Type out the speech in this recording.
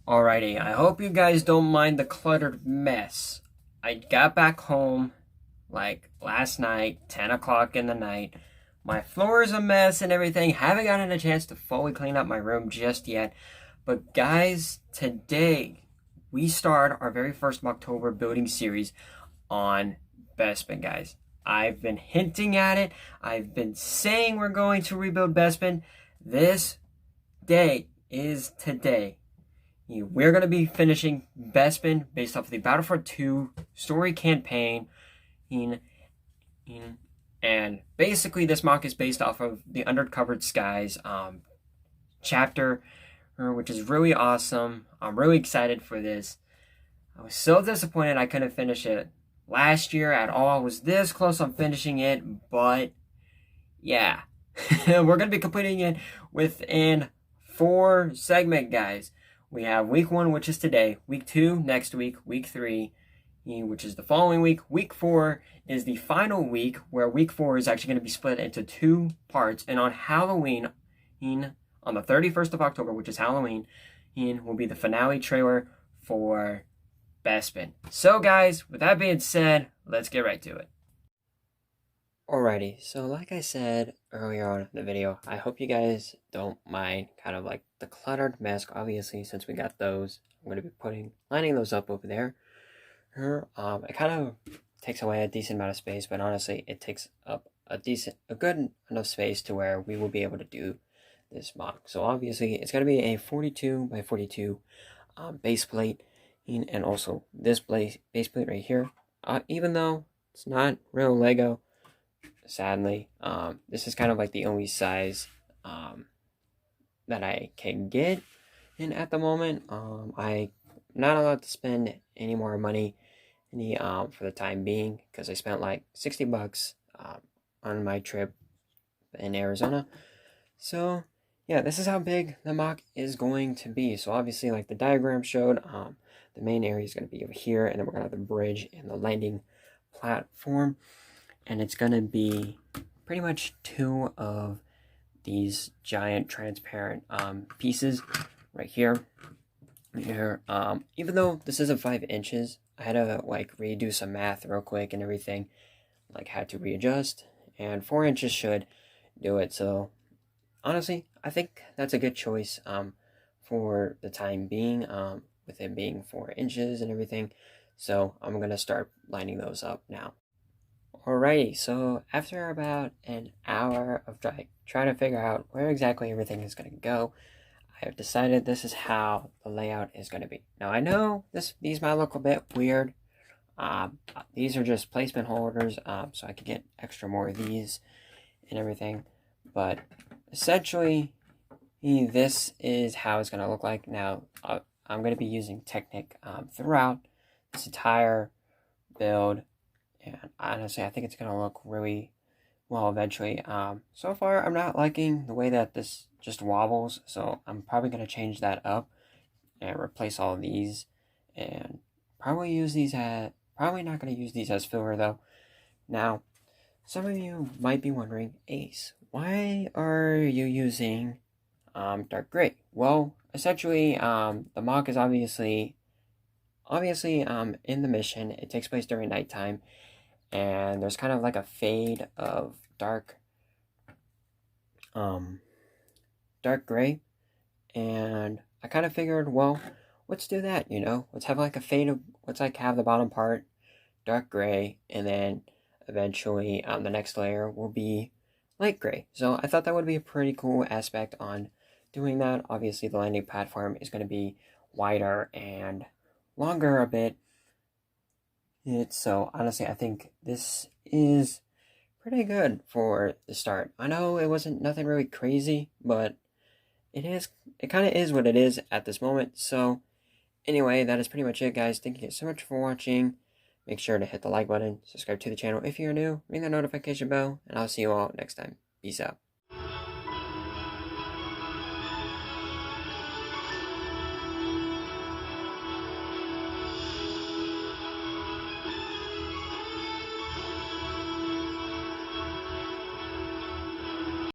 Alrighty, I hope you guys don't mind the cluttered mess. I got back home like last night, 10 o'clock in the night. My floor is a mess and everything. Haven't gotten a chance to fully clean up my room just yet. But guys, today we start our very first Moctober building series on Bespin, guys. I've been hinting at it. I've been saying we're going to rebuild Bespin. This day is today. We're going to be finishing Bespin based off of the Battlefront 2 story campaign. And basically, this mock is based off of the Undercovered Skies chapter, which is really awesome. I'm really excited for this. I was so disappointed I couldn't finish it last year at all. I was this close on finishing it, but yeah. We're going to be completing it within 4 segments, guys. We have week 1, which is today, week 2 next week, week 3, which is the following week. Week 4 is the final week, where week 4 is actually going to be split into 2 parts. And on Halloween, on the 31st of October, which is Halloween, will be the finale trailer for Bespin. So guys, with that being said, let's get right to it. Alrighty, so like I said earlier on in the video, I hope you guys don't mind kind of like the cluttered mess. Obviously, since we got those, I'm going to be lining those up over there. It kind of takes away a decent amount of space, but honestly, it takes up a good enough space to where we will be able to do this mock. So obviously, it's going to be a 42 by 42 base plate, and also this base plate right here. Even though it's not real Lego, sadly, this is kind of like the only size that I can get in at the moment. I'm not allowed to spend any more money for the time being, because I spent like $60 on my trip in Arizona. So yeah, this is how big the mock is going to be. So obviously, like the diagram showed, the main area is going to be over here, and then we're going to have the bridge and the landing platform. And it's going to be pretty much 2 of these giant transparent pieces right here. Even though this isn't 5 inches, I had to like redo some math real quick and everything. Like, had to readjust, and 4 inches should do it. So honestly, I think that's a good choice for the time being, with it being 4 inches and everything. So I'm going to start lining those up now. Alrighty, so after about an hour of trying to figure out where exactly everything is going to go, I have decided this is how the layout is going to be. Now, I know these might look a bit weird. These are just placement holders, so I could get extra more of these and everything. But essentially, this is how it's going to look like. Now, I'm going to be using Technic throughout this entire build. And honestly, I think it's going to look really well eventually. So far, I'm not liking the way that this just wobbles. So I'm probably going to change that up and replace all of these. And probably probably not going to use these as filler though. Now, some of you might be wondering, Ace, why are you using dark gray? Well, essentially, the mock is obviously in the mission. It takes place during nighttime. And there's kind of like a fade of dark gray, and I kind of figured, well, let's do that, let's have like a fade of, let's like have the bottom part dark gray, and then eventually the next layer will be light gray. So I thought that would be a pretty cool aspect on doing that. Obviously, the landing platform is going to be wider and longer a bit. So honestly, I think this is pretty good for the start. I know it wasn't nothing really crazy, but it kind of is what it is at this moment. So anyway, that is pretty much it, guys. Thank you so much for watching. Make sure to hit the like button, subscribe to the channel if you're new, ring the notification bell, and I'll see you all next time. Peace out.